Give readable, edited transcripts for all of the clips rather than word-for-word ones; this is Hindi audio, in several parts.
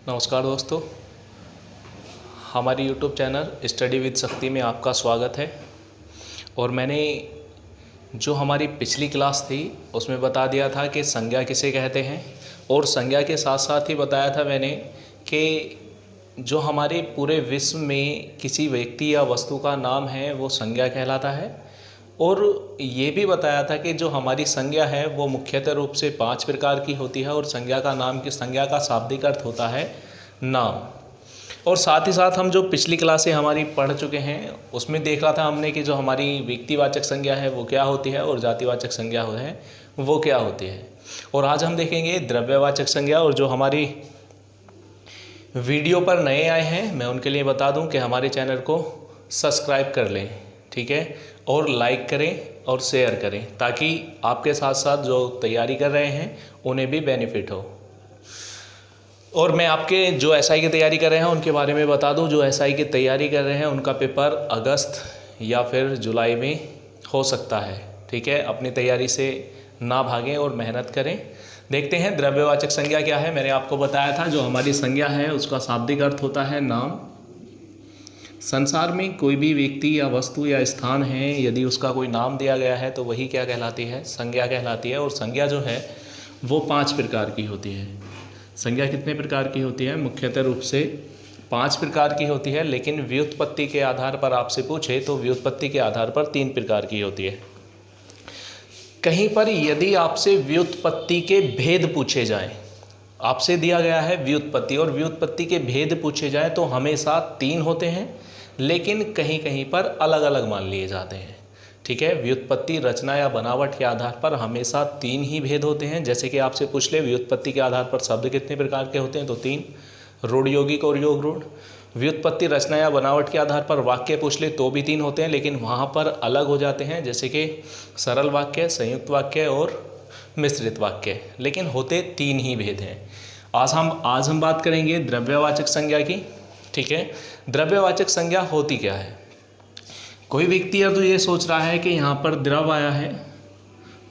नमस्कार दोस्तों, हमारी YouTube चैनल स्टडी विद शक्ति में आपका स्वागत है। और मैंने जो हमारी पिछली क्लास थी उसमें बता दिया था कि संज्ञा किसे कहते हैं, और संज्ञा के साथ साथ ही बताया था मैंने कि जो हमारे पूरे विश्व में किसी व्यक्ति या वस्तु का नाम है वो संज्ञा कहलाता है। और ये भी बताया था कि जो हमारी संज्ञा है वो मुख्यतः रूप से 5 प्रकार की होती है, और संज्ञा का शाब्दिक अर्थ होता है नाम। और साथ ही साथ हम जो पिछली क्लासें हमारी पढ़ चुके हैं उसमें देख रहा था हमने कि जो हमारी व्यक्तिवाचक संज्ञा है वो क्या होती है और जातिवाचक संज्ञा है वो क्या होती है। और आज हम देखेंगे द्रव्यवाचक संज्ञा। और जो हमारी वीडियो पर नए आए हैं मैं उनके लिए बता दूं कि हमारे चैनल को सब्सक्राइब कर लें, ठीक है, और लाइक करें और शेयर करें, ताकि आपके साथ साथ जो तैयारी कर रहे हैं उन्हें भी बेनिफिट हो। और मैं आपके जो एसआई की तैयारी कर रहे हैं उनके बारे में बता दूं। जो एसआई की तैयारी कर रहे हैं उनका पेपर अगस्त या फिर जुलाई में हो सकता है, ठीक है। अपनी तैयारी से ना भागें और मेहनत करें। देखते हैं द्रव्यवाचक संज्ञा क्या है। मैंने आपको बताया था जो हमारी संज्ञा है उसका शाब्दिक अर्थ होता है नाम। संसार में कोई भी व्यक्ति या वस्तु या स्थान है, यदि उसका कोई नाम दिया गया है तो वही क्या कहलाती है, संज्ञा कहलाती है। और संज्ञा जो है वो 5 प्रकार की होती है। संज्ञा कितने प्रकार की होती है? मुख्यतः रूप से 5 प्रकार की होती है, लेकिन व्युत्पत्ति के आधार पर आपसे पूछे तो व्युत्पत्ति के आधार पर 3 प्रकार की होती है। कहीं पर यदि आपसे व्युत्पत्ति के भेद पूछे जाएं, आपसे दिया गया है व्युत्पत्ति और व्युत्पत्ति के भेद पूछे जाएं तो हमेशा 3 होते हैं, लेकिन कहीं कहीं पर अलग अलग मान लिए जाते हैं, ठीक है। व्युत्पत्ति, रचना या बनावट के आधार पर हमेशा 3 ही भेद होते हैं। जैसे कि आपसे पूछ ले व्युत्पत्ति के आधार पर शब्द कितने प्रकार के होते हैं, तो 3, रूढ़ यौगिक और योग रूढ़। व्युत्पत्ति, रचना या बनावट के आधार पर वाक्य पूछ ले तो भी 3 होते हैं, लेकिन वहाँ पर अलग हो जाते हैं, जैसे कि सरल वाक्य, संयुक्त वाक्य और मिश्रित वाक्य, लेकिन होते 3 ही भेद हैं। आज हम बात करेंगे द्रव्यवाचक संज्ञा की, ठीक है। द्रव्यवाचक संज्ञा होती क्या है? कोई व्यक्ति या तो ये सोच रहा है कि यहाँ पर द्रव आया है,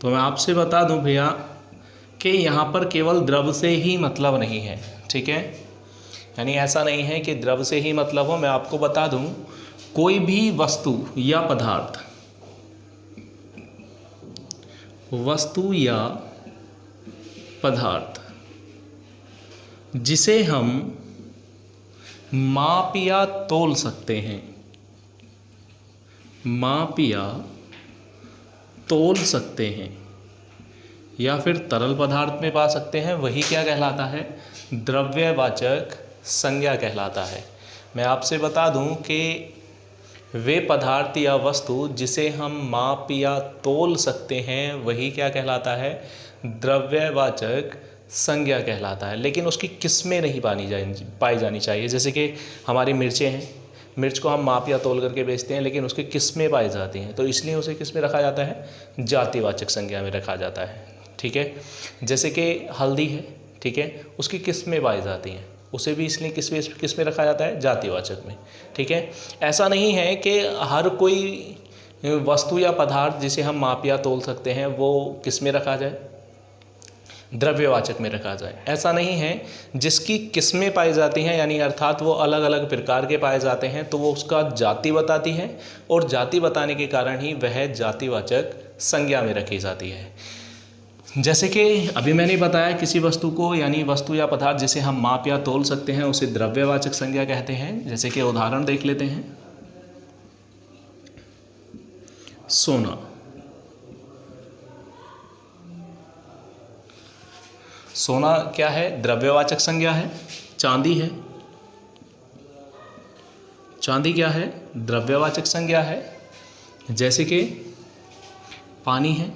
तो मैं आपसे बता दूं भैया कि यहाँ पर केवल द्रव से ही मतलब नहीं है, ठीक है। यानी ऐसा नहीं है कि द्रव से ही मतलब हो। मैं आपको बता दूं कोई भी वस्तु या पदार्थ जिसे हम माप या तोल सकते हैं, या फिर तरल पदार्थ में पा सकते हैं, वही क्या कहलाता है? द्रव्यवाचक संज्ञा कहलाता है। मैं आपसे बता दूं कि वे पदार्थ या वस्तु जिसे हम माप या तोल सकते हैं वही क्या कहलाता है? द्रव्यवाचक संज्ञा कहलाता है। लेकिन उसकी किस्में नहीं पाई जानी चाहिए। जैसे कि हमारी मिर्चें हैं, मिर्च को हम माप या तोल करके बेचते हैं, लेकिन उसकी किस्में पाई जाती हैं, तो इसलिए उसे किस में रखा जाता है? जातिवाचक संज्ञा में रखा जाता है, ठीक है। जैसे कि हल्दी है, ठीक है, उसकी किस्में पाई जाती हैं, उसे भी इसलिए किस में रखा जाता है? जातिवाचक में, ठीक है। ऐसा नहीं है कि हर कोई वस्तु या पदार्थ जिसे हम माप या तोल सकते हैं वो किस में रखा जाए? द्रव्यवाचक में रखा जाए। ऐसा नहीं है। जिसकी किस्में पाई जाती हैं, यानी अर्थात वो अलग अलग प्रकार के पाए जाते हैं, तो वो उसका जाति बताती है, और जाति बताने के कारण ही वह जातिवाचक संज्ञा में रखी जाती है। जैसे कि अभी मैंने बताया किसी वस्तु को, यानी वस्तु या पदार्थ जिसे हम माप या तोल सकते हैं उसे द्रव्यवाचक संज्ञा कहते हैं। जैसे कि उदाहरण देख लेते हैं। सोना, सोना क्या है? द्रव्यवाचक संज्ञा है। चांदी है, चांदी क्या है? द्रव्यवाचक संज्ञा है। जैसे कि पानी है,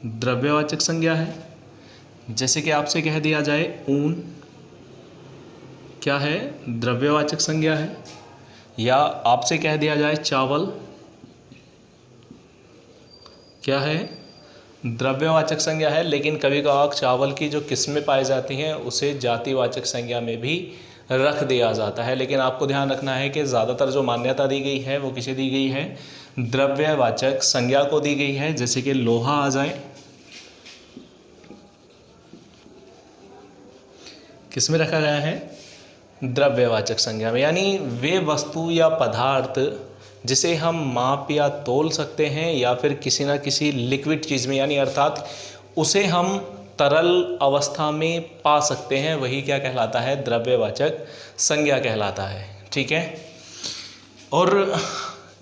द्रव्यवाचक संज्ञा है। जैसे कि आपसे कह दिया जाए ऊन, क्या है? द्रव्यवाचक संज्ञा है। या आपसे कह दिया जाए चावल, क्या है? द्रव्यवाचक संज्ञा है। लेकिन कभी कभार चावल की जो किस्में पाई जाती हैं उसे जातिवाचक संज्ञा में भी रख दिया जाता है। लेकिन आपको ध्यान रखना है कि ज़्यादातर जो मान्यता दी गई है वो किसे दी गई है? द्रव्यवाचक संज्ञा को दी गई है। जैसे कि लोहा आ जाए, किस में रखा गया है? द्रव्यवाचक संज्ञा में। यानी वे वस्तु या पदार्थ जिसे हम माप या तोल सकते हैं या फिर किसी ना किसी लिक्विड चीज़ में, यानी अर्थात उसे हम तरल अवस्था में पा सकते हैं, वही क्या कहलाता है? द्रव्यवाचक संज्ञा कहलाता है। ठीक है। और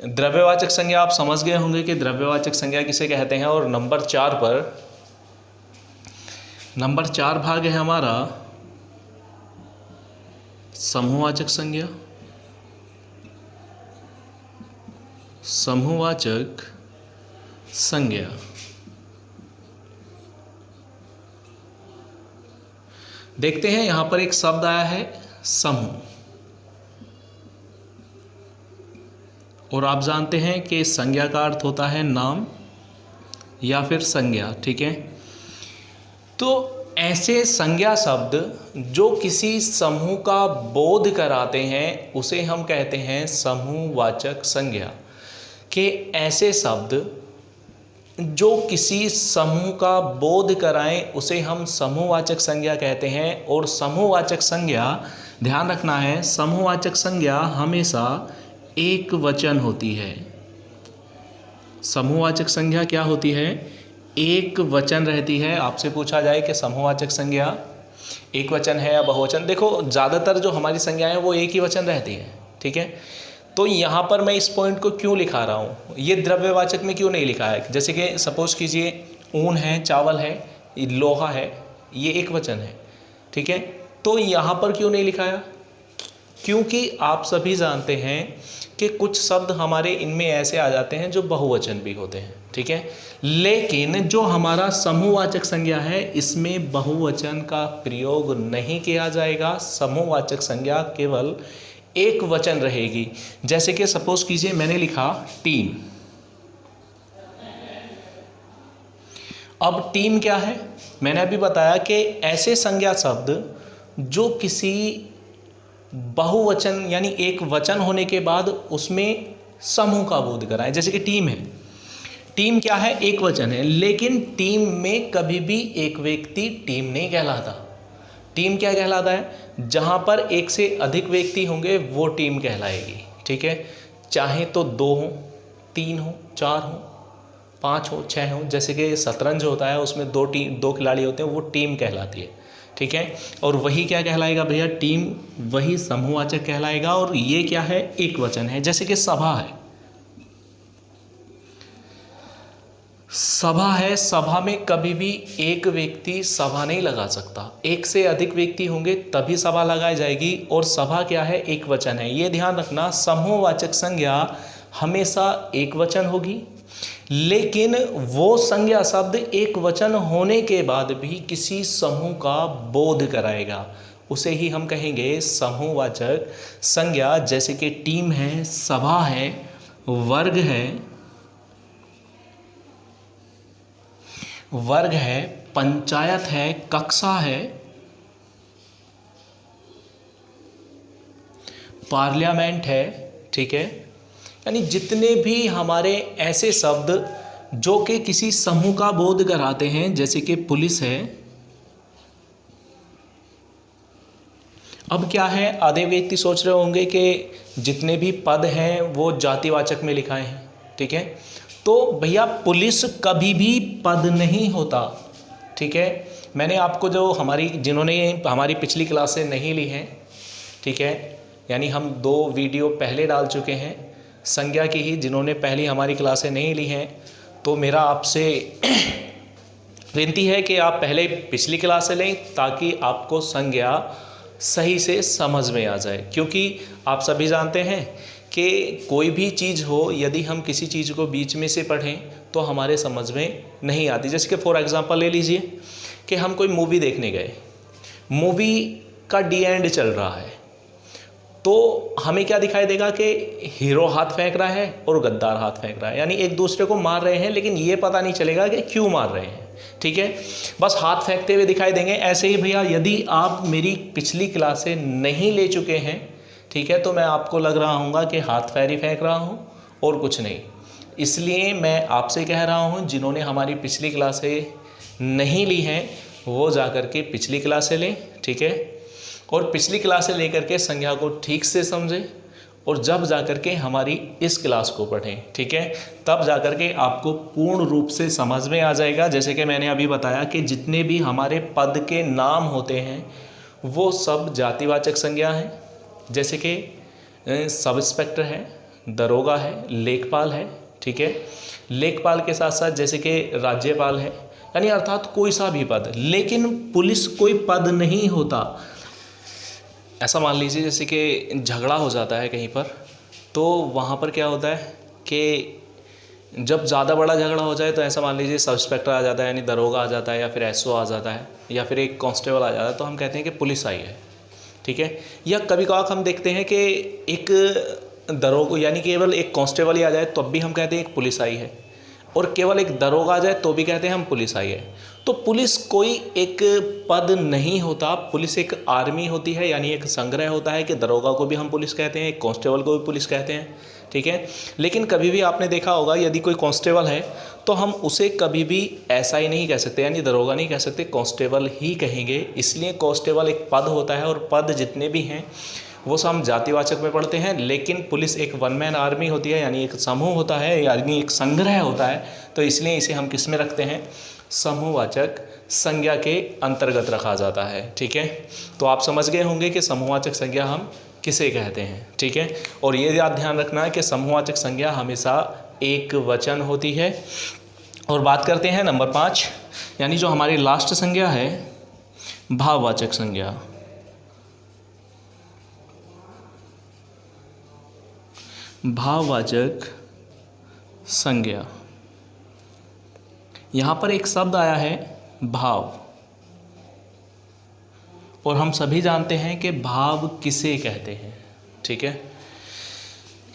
द्रव्यवाचक संज्ञा आप समझ गए होंगे कि द्रव्यवाचक संज्ञा किसे कहते हैं। और नंबर 4 भाग है हमारा समूहवाचक संज्ञा। समूहवाचक संज्ञा देखते हैं। यहां पर एक शब्द आया है समूह, और आप जानते हैं कि संज्ञा का अर्थ होता है नाम या फिर संज्ञा। ठीक है। तो ऐसे संज्ञा शब्द जो किसी समूह का बोध कराते हैं उसे हम कहते हैं समूहवाचक संज्ञा। कि ऐसे शब्द जो किसी समूह का बोध कराएं उसे हम समूहवाचक संज्ञा कहते हैं। और समूहवाचक संज्ञा, ध्यान रखना है, समूहवाचक संज्ञा हमेशा एक वचन होती है। समूहवाचक संज्ञा क्या होती है? एक वचन रहती है। आपसे पूछा जाए कि समूहवाचक संज्ञा एक वचन है या बहुवचन, देखो ज़्यादातर जो हमारी संज्ञाएं हैं वो एक ही वचन रहती हैं। ठीक है। तो यहाँ पर मैं इस पॉइंट को क्यों लिखा रहा हूँ, ये द्रव्यवाचक में क्यों नहीं लिखा है? जैसे कि सपोज कीजिए ऊन है, चावल है, लोहा है, ये एक वचन है। ठीक है। तो यहाँ पर क्यों नहीं लिखाया? क्योंकि आप सभी जानते हैं कि कुछ शब्द हमारे इनमें ऐसे आ जाते हैं जो बहुवचन भी होते हैं। ठीक है। लेकिन जो हमारा समूहवाचक संज्ञा है इसमें बहुवचन का प्रयोग नहीं किया जाएगा। समूहवाचक संज्ञा केवल एक वचन रहेगी। जैसे कि सपोज कीजिए मैंने लिखा टीम। अब टीम क्या है? मैंने अभी बताया कि ऐसे संज्ञा शब्द जो किसी बहुवचन यानी एक वचन होने के बाद उसमें समूह का बोध कराएं। जैसे कि टीम है, टीम क्या है? एक वचन है। लेकिन टीम में कभी भी एक व्यक्ति टीम नहीं कहलाता। टीम क्या कहलाता है? जहाँ पर एक से अधिक व्यक्ति होंगे वो टीम कहलाएगी। ठीक है। चाहे तो 2 हो, 3 हो, 4 हो, 5 हो, 6 हो। जैसे कि शतरंज होता है उसमें 2 खिलाड़ी होते हैं, वो टीम कहलाती है। ठीक है। और वही क्या कहलाएगा भैया? टीम, वही समूहवाचक कहलाएगा। और ये क्या है? एक वचन है। जैसे कि सभा है, सभा है, सभा में कभी भी एक व्यक्ति सभा नहीं लगा सकता, एक से अधिक व्यक्ति होंगे तभी सभा लगाई जाएगी। और सभा क्या है? एक वचन है। ये ध्यान रखना, समूहवाचक संज्ञा हमेशा एक वचन होगी। लेकिन वो संज्ञा शब्द एक वचन होने के बाद भी किसी समूह का बोध कराएगा, उसे ही हम कहेंगे समूहवाचक संज्ञा। जैसे कि टीम है, सभा है, वर्ग है, पंचायत है, कक्षा है, पार्लियामेंट है। ठीक है। यानी जितने भी हमारे ऐसे शब्द जो कि किसी समूह का बोध कराते हैं, जैसे कि पुलिस है। अब क्या है, आधे व्यक्ति सोच रहे होंगे कि जितने भी पद हैं वो जातिवाचक में लिखाए हैं। ठीक है। तो भैया पुलिस कभी भी पद नहीं होता। ठीक है। मैंने आपको जो जिन्होंने हमारी पिछली क्लासें नहीं ली हैं, ठीक है, यानी हम 2 वीडियो पहले डाल चुके हैं संज्ञा की ही, जिन्होंने पहली हमारी क्लासें नहीं ली हैं तो मेरा आपसे विनती है कि आप पहले पिछली क्लासें लें ताकि आपको संज्ञा सही से समझ में आ जाए। क्योंकि आप सभी जानते हैं कि कोई भी चीज़ हो, यदि हम किसी चीज़ को बीच में से पढ़ें तो हमारे समझ में नहीं आती। जैसे कि फॉर एग्जांपल ले लीजिए कि हम कोई मूवी देखने गए, मूवी का डी एंड चल रहा है, तो हमें क्या दिखाई देगा कि हीरो हाथ फेंक रहा है और गद्दार हाथ फेंक रहा है, यानी एक दूसरे को मार रहे हैं, लेकिन ये पता नहीं चलेगा कि क्यों मार रहे हैं। ठीक है, बस हाथ फेंकते हुए दिखाई देंगे। ऐसे ही भैया यदि आप मेरी पिछली क्लासें नहीं ले चुके हैं, ठीक है, तो मैं आपको लग रहा हूँगा कि हाथ पैर ही फेंक रहा हूँ और कुछ नहीं। इसलिए मैं आपसे कह रहा हूँ, जिन्होंने हमारी पिछली क्लासें नहीं ली हैं वो जा कर के पिछली क्लासें लें। ठीक है, और पिछली क्लासें लेकर के संज्ञा को ठीक से समझें और जब जा कर के हमारी इस क्लास को पढ़ें। ठीक है, तब जा कर के आपको पूर्ण रूप से समझ में आ जाएगा। जैसे कि मैंने अभी बताया कि जितने भी हमारे पद के नाम होते हैं वो सब जातिवाचक संज्ञा हैं। जैसे कि सब इंस्पेक्टर है, दरोगा है, लेखपाल है। ठीक है, लेखपाल के साथ साथ जैसे कि राज्यपाल है, यानी अर्थात कोई सा भी पद। लेकिन पुलिस कोई पद नहीं होता। ऐसा मान लीजिए जैसे कि झगड़ा हो जाता है कहीं पर, तो वहाँ पर क्या होता है कि जब ज़्यादा बड़ा झगड़ा हो जाए तो ऐसा मान लीजिए सब इंस्पेक्टर आ जाता है, यानी दरोगा आ जाता है, या फिर एसओ आ जाता है, या फिर एक कांस्टेबल आ जाता है, तो हम कहते हैं कि पुलिस आई है। ठीक है, या कभी कभार हम देखते हैं कि एक दरोगा यानी केवल एक कांस्टेबल ही आ जाए तब भी हम कहते हैं एक पुलिस आई है, और केवल एक दरोगा आ जाए तो भी कहते हैं हम पुलिस आई है। तो पुलिस कोई एक पद नहीं होता, पुलिस एक आर्मी होती है, यानी एक संग्रह होता है कि दरोगा को भी हम पुलिस कहते हैं, एक कांस्टेबल को भी पुलिस कहते हैं। ठीक है, लेकिन कभी भी आपने देखा होगा यदि कोई कांस्टेबल है तो हम उसे कभी भी ऐसा ही नहीं कह सकते, यानी दरोगा नहीं कह सकते, कांस्टेबल ही कहेंगे। इसलिए कांस्टेबल एक पद होता है, और पद जितने भी हैं वो सब हम जातिवाचक में पढ़ते हैं। लेकिन पुलिस एक वन मैन आर्मी होती है, यानी एक समूह होता है, यानी एक संग्रह होता है, तो इसलिए इसे हम किस में रखते हैं, समूहवाचक संज्ञा के अंतर्गत रखा जाता है। ठीक है, तो आप समझ गए होंगे कि समूहवाचक संज्ञा हम किसे कहते हैं। ठीक है, और ये याद ध्यान रखना है कि समूहवाचक संज्ञा हमेशा एक वचन होती है। और बात करते हैं नंबर 5, यानी जो हमारी लास्ट संज्ञा है, भाववाचक संज्ञा। भाववाचक संज्ञा, यहाँ पर एक शब्द आया है भाव, और हम सभी जानते हैं कि भाव किसे कहते हैं। ठीक है,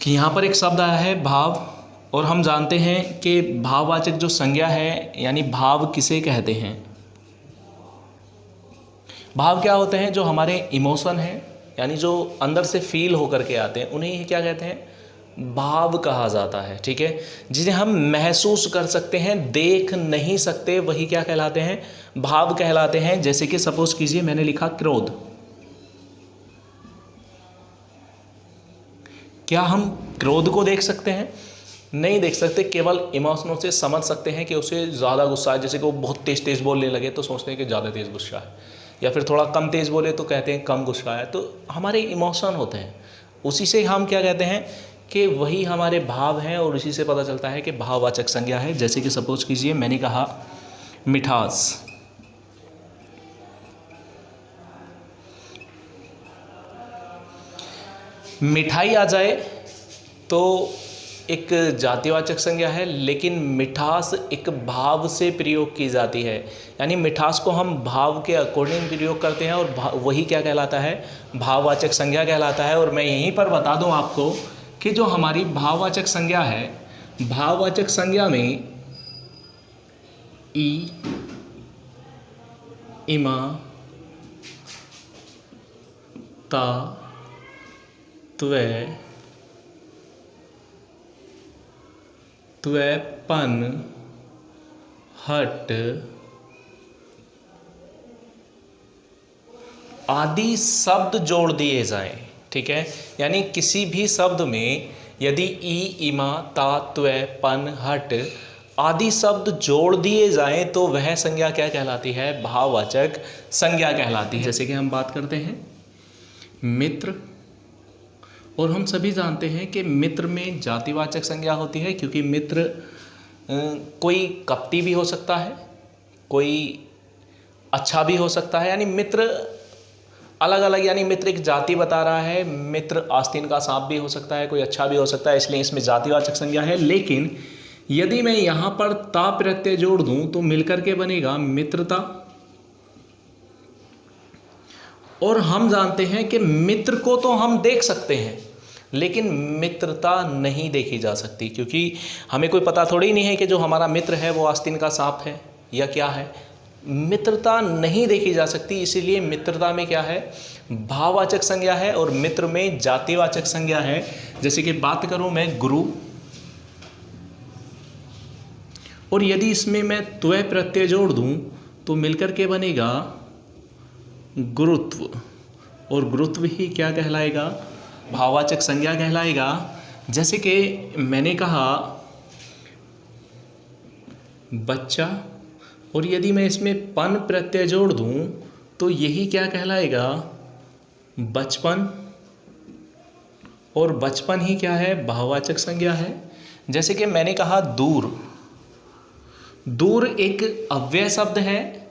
कि यहाँ पर एक शब्द आया है भाव, और हम जानते हैं कि भाववाचक जो संज्ञा है, यानी भाव किसे कहते हैं। भाव क्या होते हैं, जो हमारे इमोशन हैं, यानी जो अंदर से फील होकर के आते हैं, उन्हें क्या कहते हैं, भाव कहा जाता है। ठीक है, जिन्हें हम महसूस कर सकते हैं, देख नहीं सकते, वही क्या कहलाते हैं, भाव कहलाते हैं। जैसे कि सपोज कीजिए मैंने लिखा क्रोध, क्या हम क्रोध को देख सकते हैं, नहीं देख सकते, केवल इमोशनों से समझ सकते हैं कि उसे ज़्यादा गुस्सा है। जैसे कि वो बहुत तेज़ तेज़ बोलने लगे तो सोचते हैं कि ज़्यादा तेज़ गुस्सा है, या फिर थोड़ा कम तेज़ बोले तो कहते हैं कम गुस्सा है। तो हमारे इमोशन होते हैं, उसी से हम क्या कहते हैं कि वही हमारे भाव हैं, और इसी से पता चलता है कि भाववाचक संज्ञा है। जैसे कि सपोज कीजिए मैंने कहा मिठास, मिठाई आ जाए तो एक जातिवाचक संज्ञा है, लेकिन मिठास एक भाव से प्रयोग की जाती है, यानी मिठास को हम भाव के अकॉर्डिंग प्रयोग करते हैं, और वही क्या कहलाता है, भाववाचक संज्ञा कहलाता है। और मैं यहीं पर बता दूं आपको कि जो हमारी भाववाचक संज्ञा है, भाववाचक संज्ञा में ई, इमा, ता, त्वय, त्वयपन, हट आदि शब्द जोड़ दिए जाएं। ठीक है, यानी किसी भी शब्द में यदि ई, इमा, ता, त्वय, पन, हट आदि शब्द जोड़ दिए जाएं तो वह संज्ञा क्या कहलाती है, भाववाचक संज्ञा कहलाती है। जैसे कि हम बात करते हैं मित्र, और हम सभी जानते हैं कि मित्र में जातिवाचक संज्ञा होती है, क्योंकि मित्र कोई कपटी भी हो सकता है, कोई अच्छा भी हो सकता है, यानी मित्र अलग अलग, यानी मित्र एक जाति बता रहा है, मित्र आस्तीन का सांप भी हो सकता है, कोई अच्छा भी हो सकता है, इसलिए इसमें जातिवाचक संज्ञा है। लेकिन यदि मैं यहाँ पर ता प्रत्यय जोड़ दूं तो मिलकर के बनेगा मित्रता। और हम जानते हैं कि मित्र को तो हम देख सकते हैं लेकिन मित्रता नहीं देखी जा सकती, क्योंकि हमें कोई पता थोड़ी नहीं है कि जो हमारा मित्र है वो आस्तीन का सांप है या क्या है। मित्रता नहीं देखी जा सकती, इसीलिए मित्रता में क्या है, भाववाचक संज्ञा है और मित्र में जातिवाचक संज्ञा है। जैसे कि बात करूं मैं गुरु, और यदि इसमें मैं त्वय प्रत्यय जोड़ दूं तो मिलकर के बनेगा गुरुत्व, और गुरुत्व ही क्या कहलाएगा, भाववाचक संज्ञा कहलाएगा। जैसे कि मैंने कहा बच्चा, और यदि मैं इसमें पन प्रत्यय जोड़ दूं तो यही क्या कहलाएगा, बचपन, और बचपन ही क्या है, भाववाचक संज्ञा है। जैसे कि मैंने कहा दूर, दूर एक अव्यय शब्द है,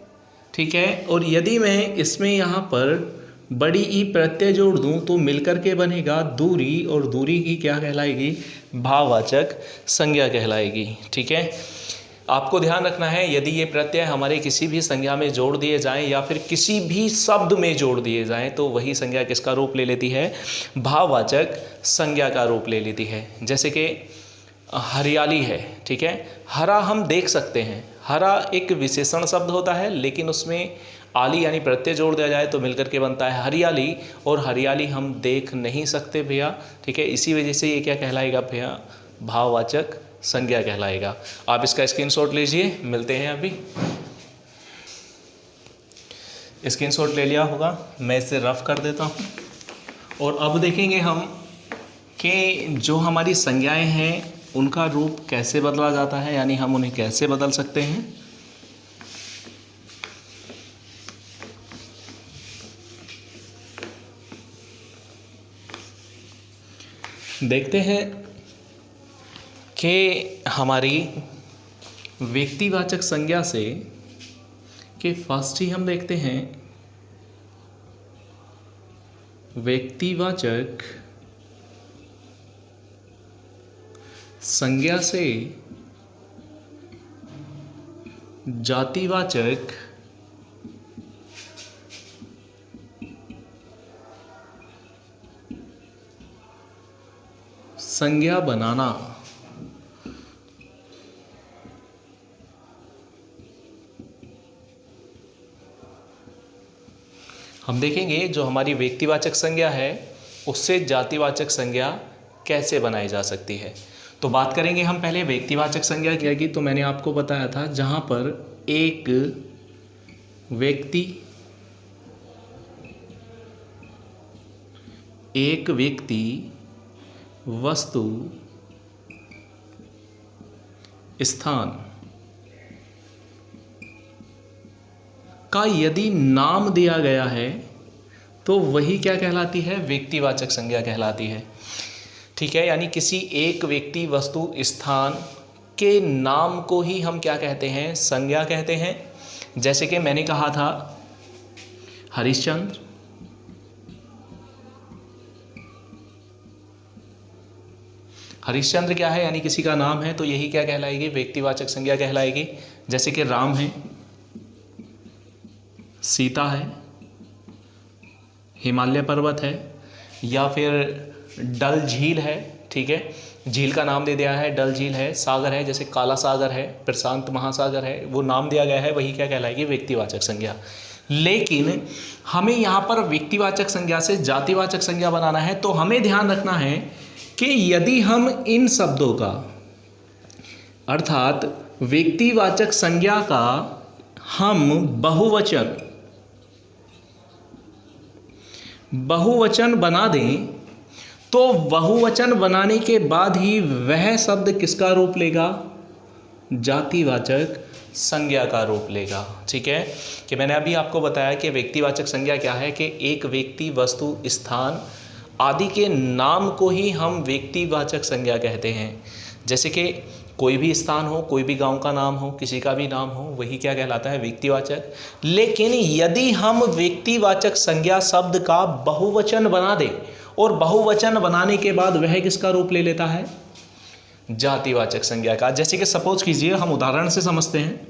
ठीक है, और यदि मैं इसमें यहाँ पर बड़ी ई प्रत्यय जोड़ दूं तो मिलकर के बनेगा दूरी, और दूरी की क्या कहलाएगी, भाववाचक संज्ञा कहलाएगी। ठीक है, आपको ध्यान रखना है यदि ये प्रत्यय हमारे किसी भी संज्ञा में जोड़ दिए जाएं या फिर किसी भी शब्द में जोड़ दिए जाएं तो वही संज्ञा किसका रूप ले लेती है, भाववाचक संज्ञा का रूप ले लेती है। जैसे कि हरियाली है, ठीक है, हरा हम देख सकते हैं, हरा एक विशेषण शब्द होता है लेकिन उसमें आली यानी प्रत्यय जोड़ दिया जाए तो मिलकर के बनता है हरियाली, और हरियाली हम देख नहीं सकते भैया। ठीक है, इसी वजह से ये क्या कहलाएगा भैया, भाववाचक संज्ञा कहलाएगा। आप इसका स्क्रीनशॉट लीजिए, मिलते हैं अभी। स्क्रीनशॉट ले लिया होगा, मैं इसे रफ कर देता हूँ। और अब देखेंगे हम कि जो हमारी संज्ञाएं हैं उनका रूप कैसे बदला जाता है, यानी हम उन्हें कैसे बदल सकते हैं। देखते हैं कि हमारी व्यक्तिवाचक संज्ञा से कि फर्स्ट ही हम देखते हैं व्यक्तिवाचक संज्ञा से जातिवाचक संज्ञा बनाना। हम देखेंगे जो हमारी व्यक्तिवाचक संज्ञा है उससे जातिवाचक संज्ञा कैसे बनाई जा सकती है। तो बात करेंगे हम पहले व्यक्तिवाचक संज्ञा क्या की। तो मैंने आपको बताया था जहाँ पर एक व्यक्ति, वस्तु, स्थान का यदि नाम दिया गया है तो वही क्या कहलाती है, व्यक्तिवाचक संज्ञा कहलाती है। ठीक है, यानी किसी एक व्यक्ति, वस्तु, स्थान के नाम को ही हम क्या कहते हैं, संज्ञा कहते हैं। जैसे कि मैंने कहा था हरिश्चंद्र, हरिश्चंद्र क्या है, यानी किसी का नाम है, तो यही क्या कहलाएगी, व्यक्तिवाचक संज्ञा कहलाएगी। जैसे कि राम है, सीता है, हिमालय पर्वत है, या फिर डल झील है। ठीक है, झील का नाम दे दिया है, डल झील है। सागर है, जैसे काला सागर है, प्रशांत महासागर है, वो नाम दिया गया है, वही क्या कहलाएगी, व्यक्तिवाचक संज्ञा। लेकिन हमें यहाँ पर व्यक्तिवाचक संज्ञा से जातिवाचक संज्ञा बनाना है, तो हमें ध्यान रखना है कि यदि हम इन शब्दों का अर्थात व्यक्तिवाचक संज्ञा का हम बहुवचन बना दें तो बहुवचन बनाने के बाद ही वह शब्द किसका रूप लेगा, जातिवाचक संज्ञा का रूप लेगा। ठीक है, कि मैंने अभी आपको बताया कि व्यक्तिवाचक संज्ञा क्या है, कि एक व्यक्ति, वस्तु, स्थान आदि के नाम को ही हम व्यक्तिवाचक संज्ञा कहते हैं। जैसे कि कोई भी स्थान हो, कोई भी गांव का नाम हो, किसी का भी नाम हो, वही क्या कहलाता है, व्यक्तिवाचक। लेकिन यदि हम व्यक्तिवाचक संज्ञा शब्द का बहुवचन बना दें और बहुवचन बनाने के बाद वह किसका रूप ले लेता है, जातिवाचक संज्ञा का। जैसे कि सपोज कीजिए, हम उदाहरण से समझते हैं।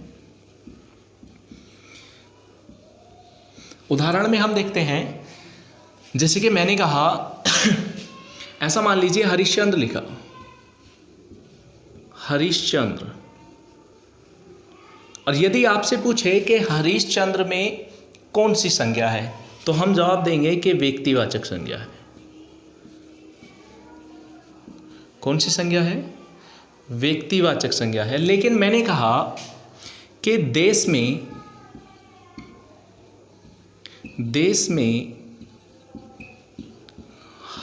उदाहरण में हम देखते हैं, जैसे कि मैंने कहा ऐसा मान लीजिए हरिश्चंद्र लिखा, हरिश्चंद्र, और यदि आपसे पूछे कि हरिश्चंद्र में कौन सी संज्ञा है, तो हम जवाब देंगे कि व्यक्तिवाचक संज्ञा है। कौन सी संज्ञा है? व्यक्तिवाचक संज्ञा है। लेकिन मैंने कहा कि देश में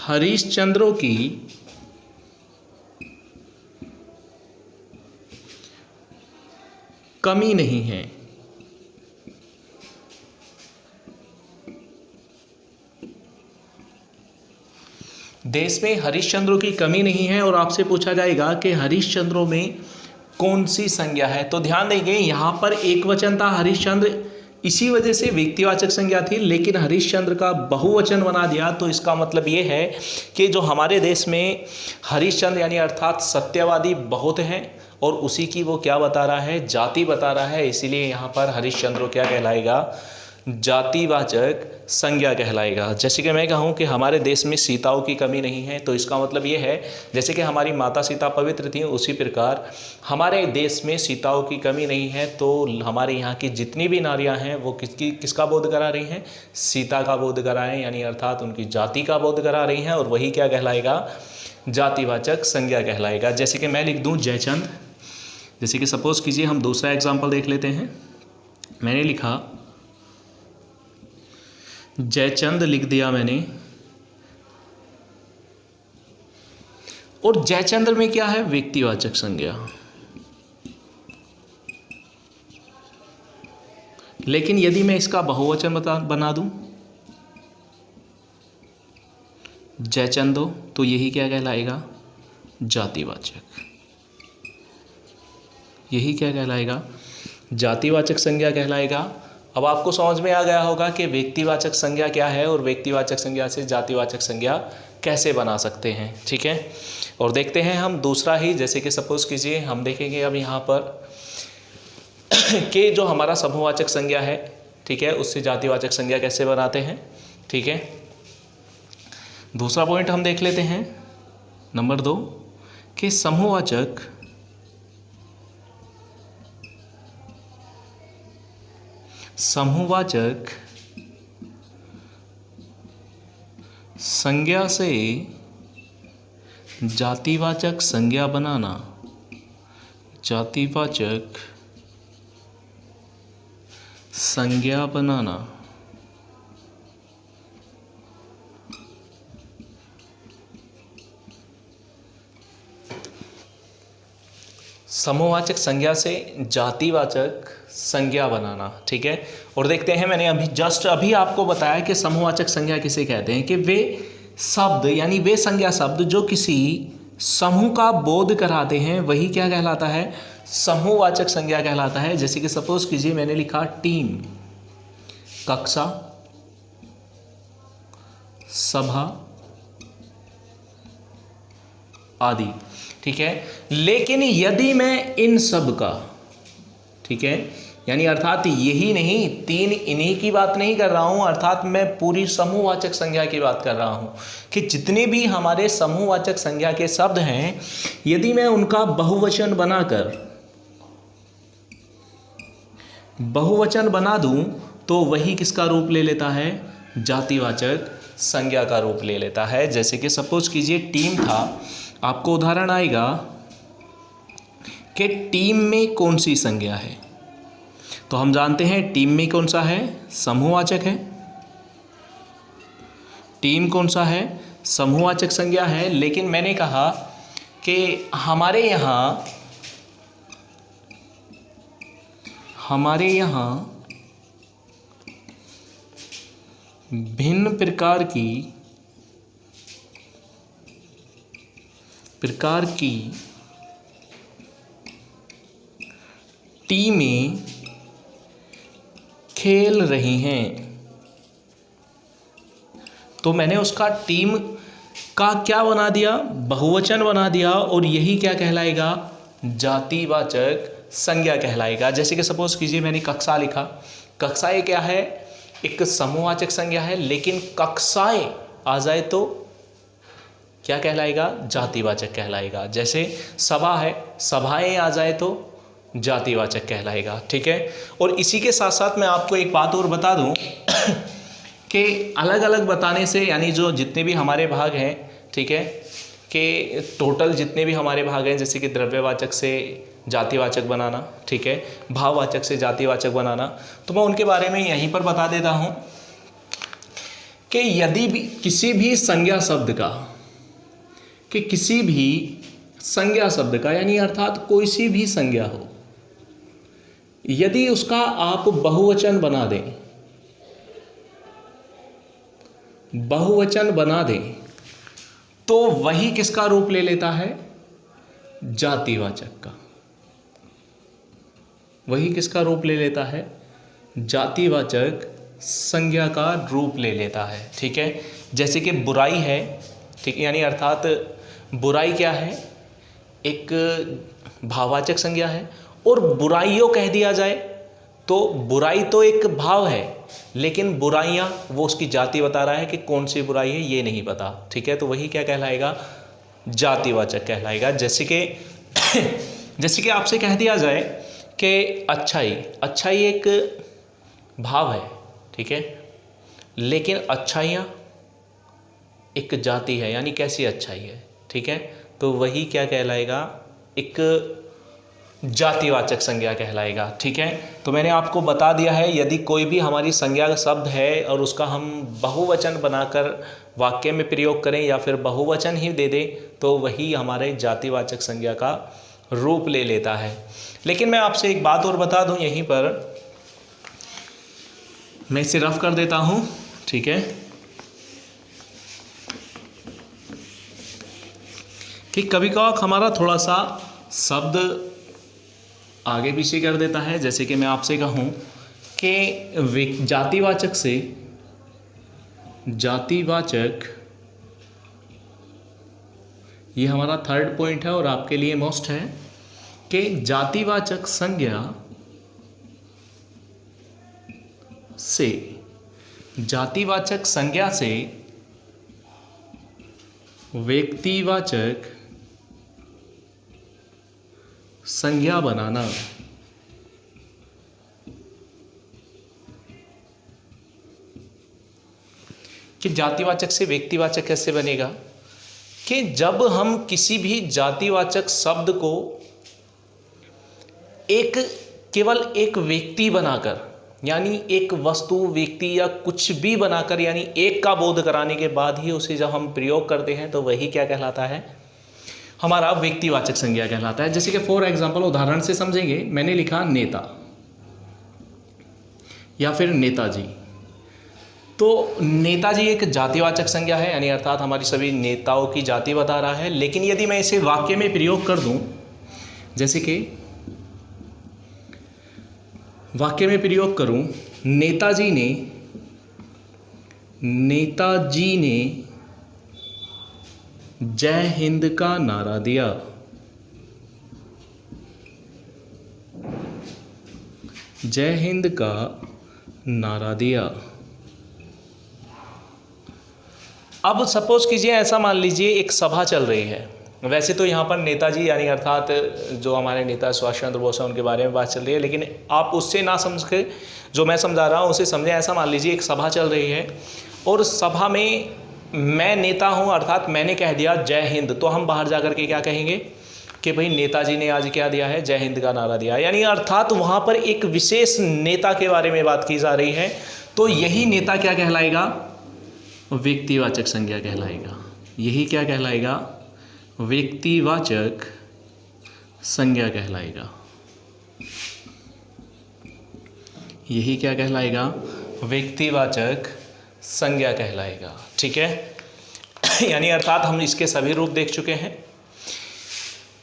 हरिश्चंद्रों की कमी नहीं है। देश में हरिश्चंद्रों की कमी नहीं है और आपसे पूछा जाएगा कि हरिश्चंद्रों में कौन सी संज्ञा है। तो ध्यान देंगे, यहाँ पर एक वचन था हरिश्चंद्र, इसी वजह से व्यक्तिवाचक संज्ञा थी, लेकिन हरिश्चंद्र का बहुवचन बना दिया। तो इसका मतलब ये है कि जो हमारे देश में हरिश्चंद्र यानी अर्थात सत्यवादी बहुत हैं, और उसी की वो क्या बता रहा है? जाति बता रहा है। इसीलिए यहाँ पर हरिश्चंद्र क्या कहलाएगा? जातिवाचक संज्ञा कहलाएगा। जैसे कि मैं कहूँ कि हमारे देश में सीताओं की कमी नहीं है, तो इसका मतलब ये है जैसे कि हमारी माता सीता पवित्र थी, उसी प्रकार हमारे देश में सीताओं की कमी नहीं है। तो हमारे यहाँ की जितनी भी नारियाँ हैं वो किसका बोध करा रही हैं? सीता का बोध करा रही हैं, यानी अर्थात उनकी जाति का बोध करा रही हैं, और वही क्या कहलाएगा? जातिवाचक संज्ञा कहलाएगा। जैसे कि मैं लिख दूँ जयचंद। जैसे कि सपोज कीजिए, हम दूसरा एग्जाम्पल देख लेते हैं। मैंने लिखा जयचंद, लिख दिया मैंने, और जयचंद्र में क्या है? व्यक्तिवाचक संज्ञा। लेकिन यदि मैं इसका बहुवचन बना दूं जयचंदो, तो यही क्या कहलाएगा? जातिवाचक। यही क्या कहलाएगा? जातिवाचक संज्ञा कहलाएगा। अब आपको समझ में आ गया होगा कि व्यक्तिवाचक संज्ञा क्या है और व्यक्तिवाचक संज्ञा से जातिवाचक संज्ञा कैसे बना सकते हैं। ठीक है, और देखते हैं हम दूसरा ही। जैसे कि सपोज कीजिए, हम देखेंगे अब यहाँ पर कि जो हमारा समूहवाचक संज्ञा है, ठीक है, उससे जातिवाचक संज्ञा कैसे बनाते हैं। ठीक है, दूसरा पॉइंट हम देख लेते हैं, नंबर 2, कि समूहवाचक संज्ञा से जातिवाचक संज्ञा बनाना, जातिवाचक संज्ञा बनाना। समूहवाचक संज्ञा से जातिवाचक संज्ञा बनाना। ठीक है, और देखते हैं, मैंने अभी आपको बताया कि समूहवाचक संज्ञा किसे कहते हैं, कि वे शब्द यानी वे संज्ञा शब्द जो किसी समूह का बोध कराते हैं, वही क्या कहलाता है? समूहवाचक संज्ञा कहलाता है। जैसे कि सपोज कीजिए, मैंने लिखा टीम, कक्षा, सभा आदि। ठीक है, लेकिन यदि मैं इन सब का, ठीक है, यानी अर्थात यही नहीं, 3 इन्हीं की बात नहीं कर रहा हूं, अर्थात मैं पूरी समूहवाचक संज्ञा की बात कर रहा हूं कि जितने भी हमारे समूहवाचक संज्ञा के शब्द हैं, यदि मैं उनका बहुवचन बना दूं, तो वही किसका रूप ले लेता है? जातिवाचक संज्ञा का रूप ले लेता है। जैसे कि सपोज कीजिए टीम था, आपको उदाहरण आएगा कि टीम में कौन सी संज्ञा है, तो हम जानते हैं टीम में कौन सा है? समूहवाचक है। टीम कौन सा है? समूहवाचक संज्ञा है। लेकिन मैंने कहा कि हमारे यहाँ भिन्न प्रकार की टीमें खेल रही हैं। तो मैंने उसका टीम का क्या बना दिया, बहुवचन बना दिया, और यही क्या कहलाएगा, जातिवाचक संज्ञा कहलाएगा। जैसे कि सपोज कीजिए मैंने कक्षा लिखा, कक्षाएं क्या है, एक समूहवाचक संज्ञा है, लेकिन कक्षाएं आ जाए तो क्या कहलाएगा, जातिवाचक कहलाएगा। जैसे सभा है, सभाएं आ जाए तो जातिवाचक कहलाएगा। ठीक है। और इसी के साथ साथ मैं आपको एक बात और बता दूं कि अलग अलग बताने से, यानी जो जितने भी हमारे भाग हैं, ठीक है, कि टोटल जितने भी हमारे भाग हैं, जैसे कि द्रव्यवाचक से जातिवाचक बनाना, ठीक है, भाववाचक से जातिवाचक बनाना, तो मैं उनके बारे में यहीं पर बता देता हूँ कि यदि भी किसी भी संज्ञा शब्द का, कि किसी भी संज्ञा शब्द का, यानी अर्थात कोई सी भी संज्ञा हो, यदि उसका आप बहुवचन बना दें, बहुवचन बना दें, तो वही किसका रूप ले लेता है, जातिवाचक का। वही किसका रूप ले लेता है, जातिवाचक संज्ञा का रूप ले लेता है। ठीक है। जैसे कि बुराई है, ठीक है, यानी अर्थात बुराई क्या है, एक भाववाचक संज्ञा है, और बुराइयों कह दिया जाए तो बुराई तो एक भाव है, लेकिन बुराइयां वो उसकी जाति बता रहा है कि कौन सी बुराई है ये नहीं पता। ठीक है। तो वही क्या कहलाएगा, जातिवाचक कहलाएगा। जैसे कि आपसे कह दिया जाए कि अच्छाई एक भाव है, ठीक है, लेकिन अच्छाइयाँ एक जाति है, यानी कैसी अच्छाई है। ठीक है। तो वही क्या कहलाएगा, एक जातिवाचक संज्ञा कहलाएगा। ठीक है। तो मैंने आपको बता दिया है, यदि कोई भी हमारी संज्ञा का शब्द है और उसका हम बहुवचन बनाकर वाक्य में प्रयोग करें या फिर बहुवचन ही दे दें, तो वही हमारे जातिवाचक संज्ञा का रूप ले लेता है। लेकिन मैं आपसे एक बात और बता दूं, यहीं पर मैं इसे रफ कर देता हूं। ठीक है, कि कभी कभार हमारा थोड़ा सा शब्द आगे पीछे कर देता है। जैसे कि मैं आपसे कहूं कि जातिवाचक से जातिवाचक, ये हमारा थर्ड पॉइंट है और आपके लिए मोस्ट है, कि जातिवाचक संज्ञा से, जातिवाचक संज्ञा से व्यक्तिवाचक संज्ञा बनाना। कि जातिवाचक से व्यक्तिवाचक कैसे बनेगा, कि जब हम किसी भी जातिवाचक शब्द को केवल एक व्यक्ति बनाकर, यानी एक वस्तु, व्यक्ति या कुछ भी बनाकर, यानी एक का बोध कराने के बाद ही उसे जब हम प्रयोग करते हैं, तो वही क्या कहलाता है, हमारा व्यक्तिवाचक संज्ञा कहलाता है। जैसे कि फॉर एग्जांपल उदाहरण से समझेंगे, मैंने लिखा नेता या फिर नेताजी, तो नेताजी एक जातिवाचक संज्ञा है, यानी अर्थात हमारी सभी नेताओं की जाति बता रहा है। लेकिन यदि मैं इसे वाक्य में प्रयोग कर दूं, जैसे कि वाक्य में प्रयोग करूं, नेताजी ने जय हिंद का नारा दिया। जय हिंद का नारा दिया। अब सपोज कीजिए, ऐसा मान लीजिए एक सभा चल रही है। वैसे तो यहाँ पर नेताजी यानी अर्थात जो हमारे नेता सुभाष चंद्र बोस हैं उनके बारे में बात चल रही है, लेकिन आप उससे ना समझ के जो मैं समझा रहा हूँ उसे समझें। ऐसा मान लीजिए एक सभा चल रही है और सभा में मैं नेता हूँ, अर्थात मैंने कह दिया जय हिंद, तो हम बाहर जाकर के क्या कहेंगे कि भाई नेताजी ने आज क्या दिया है, जय हिंद का नारा दिया, यानी अर्थात वहाँ पर एक विशेष नेता के बारे में बात की जा रही है। तो यही नेता क्या कहलाएगा, व्यक्तिवाचक संज्ञा कहलाएगा। यही क्या कहलाएगा, व्यक्तिवाचक संज्ञा कहलाएगा। यही क्या कहलाएगा, व्यक्तिवाचक संज्ञा कहलाएगा। ठीक है, यानी अर्थात हम इसके सभी रूप देख चुके हैं।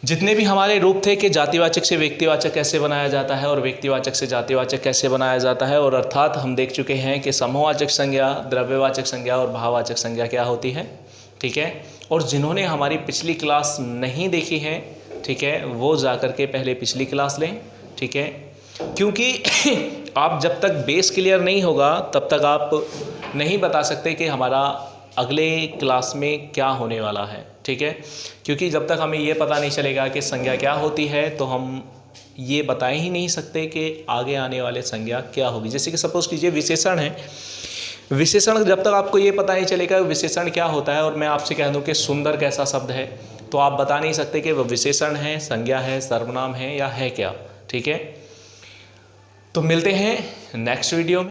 जितने भी हमारे रूप थे कि जातिवाचक से व्यक्तिवाचक कैसे बनाया जाता है और व्यक्तिवाचक से जातिवाचक कैसे बनाया जाता है, और अर्थात हम देख चुके हैं कि समूहवाचक संज्ञा, द्रव्यवाचक संज्ञा और भाववाचक संज्ञा क्या होती है। ठीक है, और जिन्होंने हमारी पिछली क्लास नहीं देखी है, ठीक है, वो जा कर के पहले पिछली क्लास लें, ठीक है, क्योंकि आप जब तक बेस क्लियर नहीं होगा तब तक आप नहीं बता सकते कि हमारा अगले क्लास में क्या होने वाला है, ठीक है, क्योंकि जब तक हमें ये पता नहीं चलेगा कि संज्ञा क्या होती है तो हम ये बता ही नहीं सकते कि आगे आने वाले संज्ञा क्या होगी। जैसे कि सपोज कीजिए विशेषण है, विशेषण जब तक आपको ये पता नहीं चलेगा विशेषण क्या होता है और मैं आपसे कह दूं कि सुंदर कैसा शब्द है, तो आप बता नहीं सकते कि वह विशेषण है, संज्ञा है, सर्वनाम है या है क्या, ठीक है। तो मिलते हैं नेक्स्ट वीडियो में।